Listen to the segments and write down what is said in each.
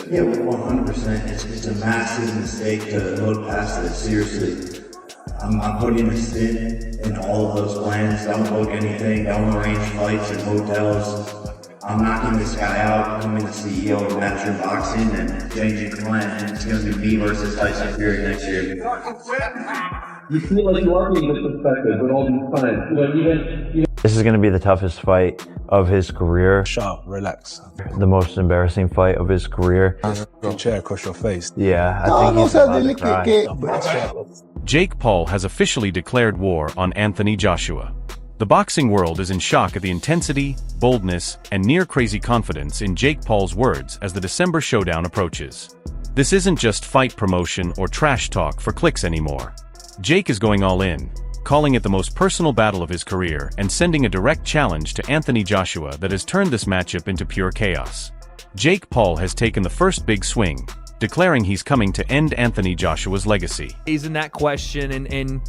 Yeah, 100%. It's a massive mistake to look past it. Seriously, I'm putting a stint in all of those plans. Don't book anything. Don't arrange flights and hotels. I'm knocking this guy out, becoming the CEO of Matchroom Boxing, and changing the plan. It's going to be me versus Tyson Fury next year. You feel like you are being disrespected with all these fans. This is going to be the toughest fight of his career. Sharp, relax. The most embarrassing fight of his career. Your chair across your face. Yeah, I think he's about to cry. Jake Paul has officially declared war on Anthony Joshua. The boxing world is in shock at the intensity, boldness, and near-crazy confidence in Jake Paul's words as the December showdown approaches. This isn't just fight promotion or trash talk for clicks anymore. Jake is going all in, calling it the most personal battle of his career and sending a direct challenge to Anthony Joshua that has turned this matchup into pure chaos. Jake Paul has taken the first big swing, declaring he's coming to end Anthony Joshua's legacy. He's in that question, and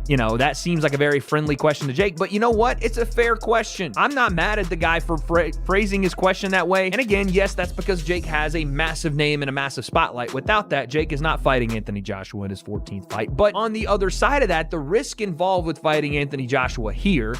you know, that seems like a very friendly question to Jake, but you know what? It's a fair question. I'm not mad at the guy for phrasing his question that way. And again, yes, that's because Jake has a massive name and a massive spotlight. Without that, Jake is not fighting Anthony Joshua in his 14th fight. But on the other side of that, the risk involved with fighting Anthony Joshua here,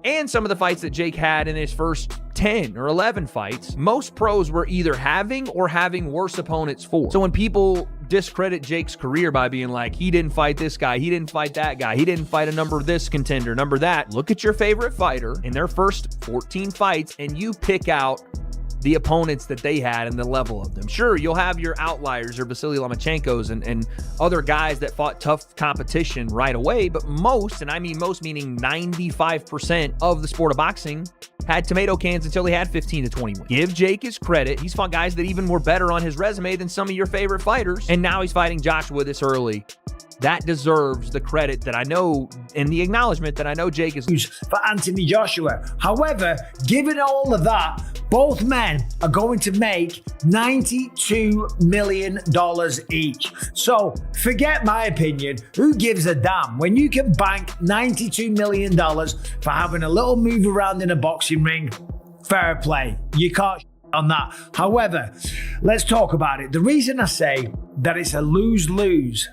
and some of the fights that Jake had in his first 10 or 11 fights, most pros were either having or having worse opponents for. So when people discredit Jake's career by being like, he didn't fight this guy, he didn't fight that guy, he didn't fight a number this contender, number that, look at your favorite fighter in their first 14 fights and you pick out the opponents that they had and the level of them. Sure, you'll have your outliers, your Vasily Lomachenkos and other guys that fought tough competition right away, but most, and I mean most meaning 95% of the sport of boxing, had tomato cans until he had 15 to 20 wins. Give Jake his credit. He's fought guys that even were better on his resume than some of your favorite fighters, and now he's fighting Joshua this early. That deserves the credit that I know and the acknowledgement that I know Jake is for Anthony Joshua. However, given all of that, both men are going to make $92 million each. So forget my opinion. Who gives a damn when you can bank $92 million for having a little move around in a boxing ring? Fair play. You can't on that. However, let's talk about it. The reason I say that it's a lose-lose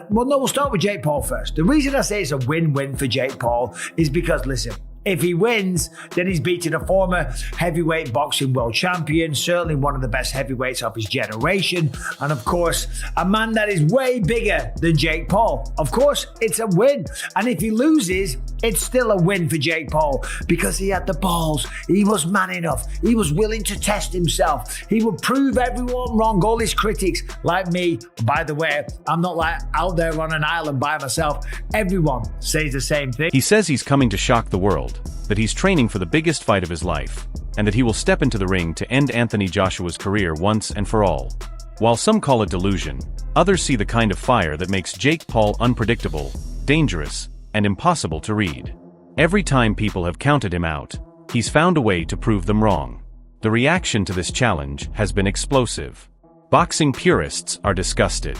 we'll start with Jake Paul first. The reason I say it's a win-win for Jake Paul is because, listen, if he wins, then he's beating a former heavyweight boxing world champion, certainly one of the best heavyweights of his generation, and of course, a man that is way bigger than Jake Paul. Of course, it's a win. And if he loses, it's still a win for Jake Paul because he had the balls. He was man enough. He was willing to test himself. He would prove everyone wrong, all his critics, like me. By the way, I'm not like out there on an island by myself. Everyone says the same thing. He says he's coming to shock the world, that he's training for the biggest fight of his life, and that he will step into the ring to end Anthony Joshua's career once and for all. While some call it delusion, others see the kind of fire that makes Jake Paul unpredictable, dangerous, and impossible to read. Every time people have counted him out, he's found a way to prove them wrong. The reaction to this challenge has been explosive. Boxing purists are disgusted.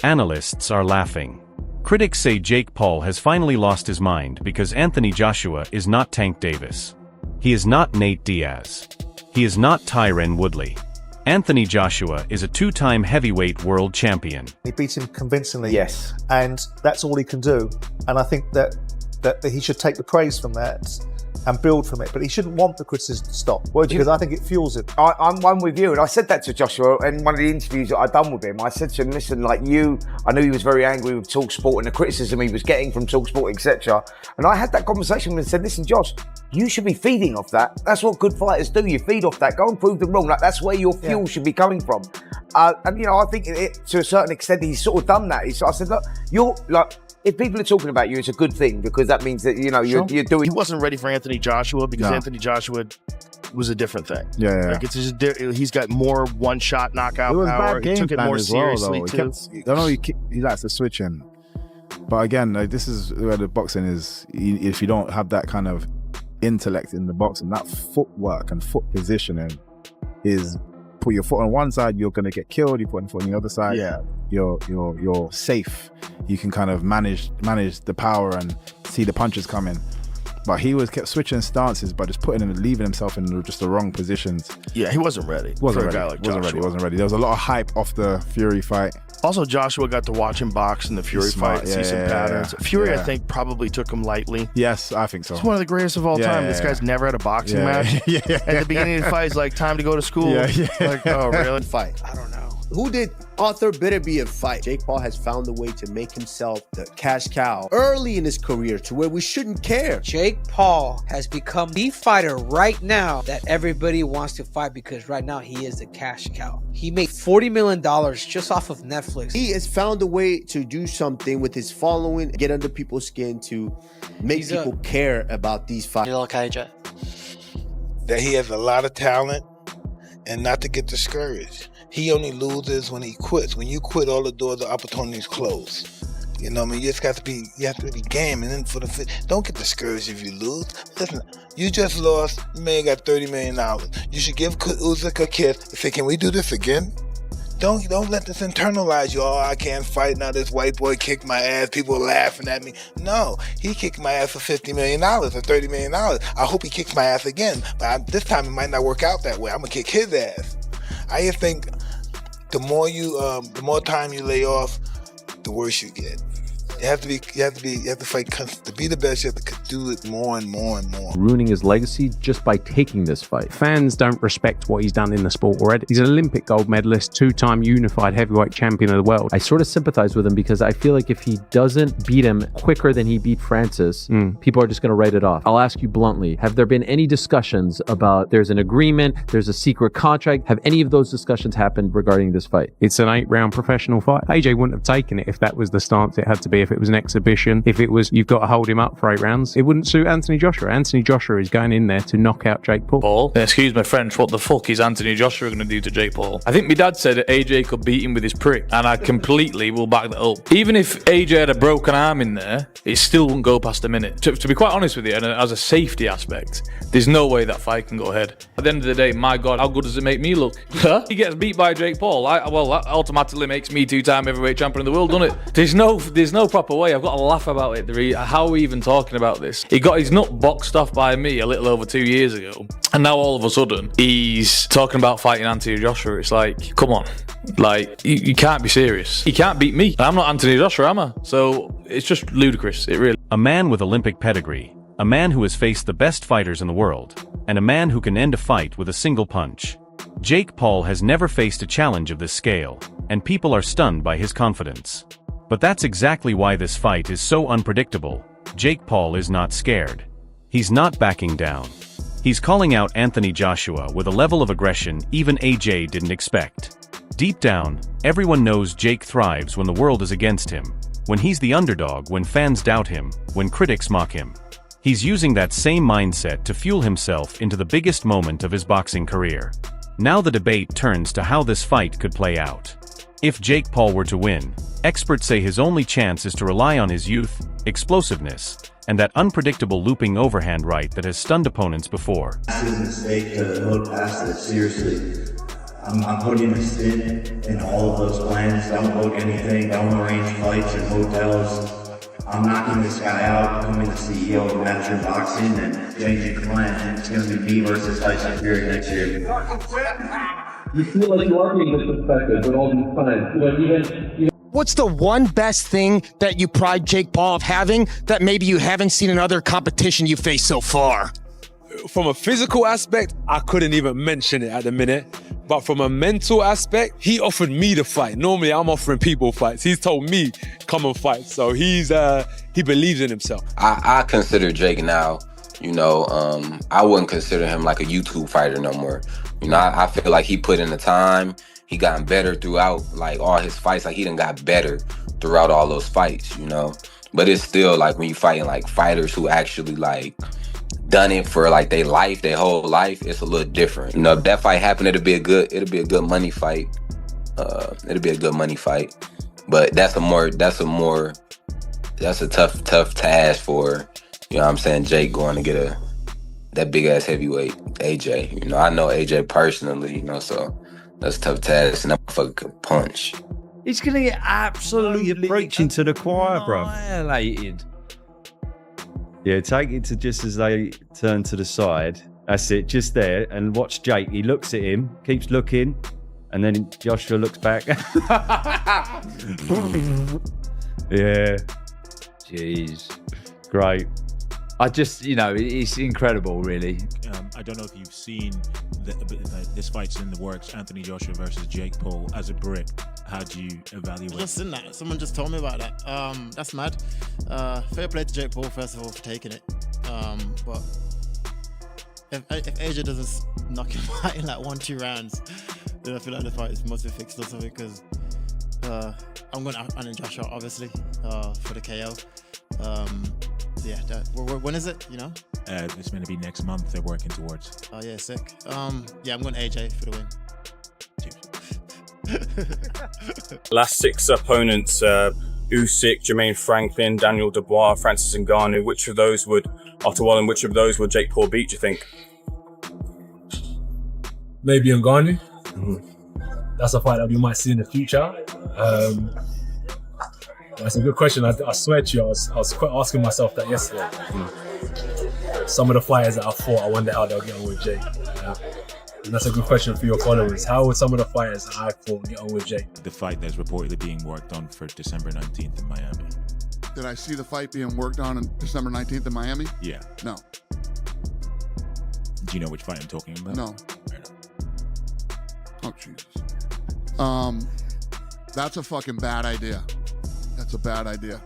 Analysts are laughing. Critics say Jake Paul has finally lost his mind because Anthony Joshua is not Tank Davis. He is not Nate Diaz. He is not Tyron Woodley. Anthony Joshua is a two-time heavyweight world champion. He beat him convincingly. Yes. And that's all he can do. And I think that he should take the praise from that and build from it. But he shouldn't want the criticism to stop because I think it fuels it. I'm one with you. And I said that to Joshua in one of the interviews that I'd done with him. I said to him, listen, like you, I knew he was very angry with TalkSport and the criticism he was getting from TalkSport, etc. And I had that conversation with him and said, listen, Josh, you should be feeding off that. That's what good fighters do. You feed off that. Go and prove them wrong. Like, that's where your fuel should be coming from. And, you know, I think to a certain extent, he's sort of done that. I said, look, you're like, if people are talking about you, it's a good thing because that means that, you know, you're doing... He wasn't ready for Anthony Joshua because Anthony Joshua was a different thing. Yeah. Like, it's just, he's got more one-shot knockout power. He took it more seriously, too. I know he likes to switch in. But again, like, this is where the boxing is. If you don't have that kind of intellect in the boxing, that footwork and foot positioning is... Put your foot on one side, you're going to get killed. You put your foot on the other side, you're safe. You can kind of manage the power and see the punches coming. But he kept switching stances, but just leaving himself in just the wrong positions. Yeah, he wasn't ready. Wasn't for a ready. guy like Wasn't ready. There was a lot of hype off the Fury fight. Also, Joshua got to watch him box in the Fury fight, see some patterns. Fury, I think, probably took him lightly. Yes, I think so. He's one of the greatest of all time. This guy's never had a boxing match. At the beginning of the fight, he's like, time to go to school. Like, oh, really? Fight. I don't know. Who did Arthur Beterbiev fight? Jake Paul has found a way to make himself the cash cow early in his career to where we shouldn't care. Jake Paul has become the fighter right now that everybody wants to fight because right now he is the cash cow. He made $40 million just off of Netflix. He has found a way to do something with his following, get under people's skin to make people care about these fights. That he has a lot of talent and not to get discouraged. He only loses when he quits. When you quit, all the doors of opportunities close. You know what I mean? You have to be game. And then don't get discouraged if you lose. Listen, you just lost. You may have got $30 million. You should give Usyk a kiss and say, can we do this again? Don't let this internalize you. Oh, I can't fight now. This white boy kicked my ass. People are laughing at me. No, he kicked my ass for $50 million or $30 million. I hope he kicks my ass again. But this time it might not work out that way. I'm gonna kick his ass. I just think the more time you lay off, the worse you get. You have to fight to be the best. You have to do it more and more and more. Ruining his legacy just by taking this fight. Fans don't respect what he's done in the sport already. He's an Olympic gold medalist, 2-time unified heavyweight champion of the world. I sort of sympathize with him because I feel like if he doesn't beat him quicker than he beat Francis, people are just going to write it off. I'll ask you bluntly, have there been any discussions about there's an agreement, there's a secret contract? Have any of those discussions happened regarding this fight? It's an 8-round professional fight. AJ wouldn't have taken it if that was the stance it had to be. If it was an exhibition, if it was you've got to hold him up for 8 rounds, it wouldn't suit Anthony Joshua. Anthony Joshua is going in there to knock out Jake Paul. Excuse my French, what the fuck is Anthony Joshua going to do to Jake Paul? I think my dad said that AJ could beat him with his prick, and I completely will back that up. Even if AJ had a broken arm in there, it still wouldn't go past a minute. To be quite honest with you, and as a safety aspect, there's no way that fight can go ahead. At the end of the day, my God, how good does it make me look? He gets beat by Jake Paul. That automatically makes me 2-time heavyweight champion of the world, doesn't it? There's no proper way. I've got to laugh about it. How are we even talking about this? He got his nut boxed off by me a little over 2 years ago, and now all of a sudden he's talking about fighting Anthony Joshua. It's like, come on, like you can't be serious. He can't beat me. I'm not Anthony Joshua, am I? So it's just ludicrous. It really. A man with Olympic pedigree, a man who has faced the best fighters in the world, and a man who can end a fight with a single punch. Jake Paul has never faced a challenge of this scale, and people are stunned by his confidence. But that's exactly why this fight is so unpredictable. Jake Paul is not scared. He's not backing down. He's calling out Anthony Joshua with a level of aggression even AJ didn't expect. Deep down, everyone knows Jake thrives when the world is against him, when he's the underdog, when fans doubt him, when critics mock him. He's using that same mindset to fuel himself into the biggest moment of his boxing career. Now the debate turns to how this fight could play out. If Jake Paul were to win, experts say his only chance is to rely on his youth, explosiveness, and that unpredictable looping overhand right that has stunned opponents before. Massive mistake to look past it, seriously. I'm putting a spin in all of those plans. Don't book anything, don't arrange flights and hotels. I'm knocking this guy out, becoming the CEO of Madison Boxing and changing plan. It's going to be me versus Tyson Fury next year. You feel like you are being disrespected, but all these times. What's the one best thing that you pride Jake Paul of having that maybe you haven't seen in other competition you faced so far? From a physical aspect, I couldn't even mention it at the minute. But from a mental aspect, he offered me to fight. Normally, I'm offering people fights. He's told me, come and fight. So he believes in himself. I consider Jake now, I wouldn't consider him like a YouTube fighter no more. I feel like he put in the time. He gotten better throughout, like, all his fights. Like, he done got better throughout all those fights, But it's still, like, when you fighting, like, fighters who actually, like, done it for, like, their whole life, it's a little different. If that fight happened, it'll be a good money fight. It'll be a good money fight. But that's a tough task for, Jake going to get that big ass heavyweight AJ. I know AJ personally, so that's a tough task, and that motherfucker could punch. He's gonna get absolutely preaching to the choir, bro. Violated. Yeah, take it to just as they turn to the side. That's it, just there. And watch Jake. He looks at him, keeps looking, and then Joshua looks back. Yeah. Jeez. Great. I just, it's incredible, really. I don't know if you've seen this fight's in the works, Anthony Joshua versus Jake Paul. As a Brit, how do you evaluate? Just seen that. Someone just told me about that. That's mad. Fair play to Jake Paul, first of all, for taking it. But if AJ doesn't knock him out in like 1-2 rounds, then I feel like the fight must be fixed or something, because I'm going to Anthony Joshua, obviously, for the KO. Yeah, when is it, It's going to be next month they're working towards. Oh, yeah, sick. Yeah, I'm going AJ for the win. Last 6 opponents, Usyk, Jermaine Franklin, Daniel Dubois, Francis Ngannou. Which of those would Jake Paul beat, do you think? Maybe Ngannou. That's a fight that we might see in the future. That's a good question. I swear to you, I was quite asking myself that yesterday. Some of the fighters that I fought, I wonder how they'll get on with Jake. And that's a good question for your followers. How would some of the fighters that I fought get on with Jake? The fight that's reportedly being worked on for December 19th in Miami. Did I see the fight being worked on December 19th in Miami? Yeah. No. Do you know which fight I'm talking about? No. Oh, Jesus. That's a fucking bad idea. That's a bad idea.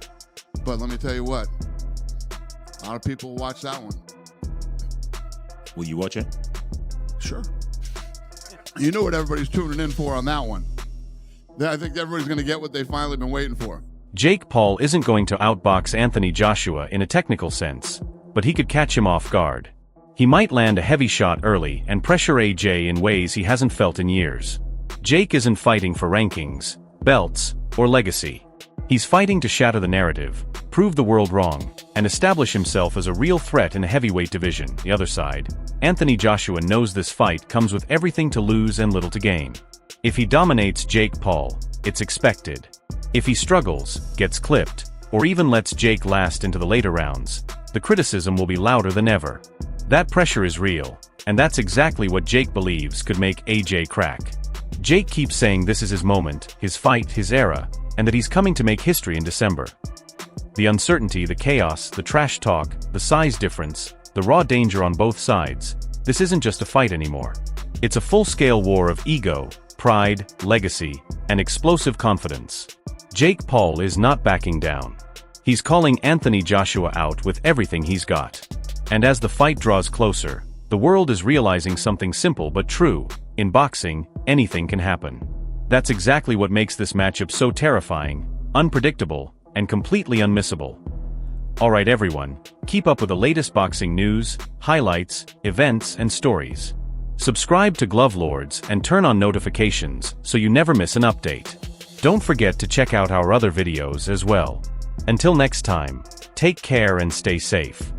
But let me tell you what. A lot of people watch that one. Will you watch it? Sure. You know what everybody's tuning in for on that one. I think everybody's going to get what they've finally been waiting for. Jake Paul isn't going to outbox Anthony Joshua in a technical sense, but he could catch him off guard. He might land a heavy shot early and pressure AJ in ways he hasn't felt in years. Jake isn't fighting for rankings, belts, or legacy. He's fighting to shatter the narrative, prove the world wrong, and establish himself as a real threat in a heavyweight division. The other side, Anthony Joshua knows this fight comes with everything to lose and little to gain. If he dominates Jake Paul, it's expected. If he struggles, gets clipped, or even lets Jake last into the later rounds, the criticism will be louder than ever. That pressure is real, and that's exactly what Jake believes could make AJ crack. Jake keeps saying this is his moment, his fight, his era, and that he's coming to make history in December. The uncertainty, the chaos, the trash talk, the size difference, the raw danger on both sides, this isn't just a fight anymore. It's a full-scale war of ego, pride, legacy, and explosive confidence. Jake Paul is not backing down. He's calling Anthony Joshua out with everything he's got. And as the fight draws closer, the world is realizing something simple but true. In boxing, anything can happen. That's exactly what makes this matchup so terrifying, unpredictable, and completely unmissable. Alright everyone, keep up with the latest boxing news, highlights, events, and stories. Subscribe to Glove Lords and turn on notifications so you never miss an update. Don't forget to check out our other videos as well. Until next time, take care and stay safe.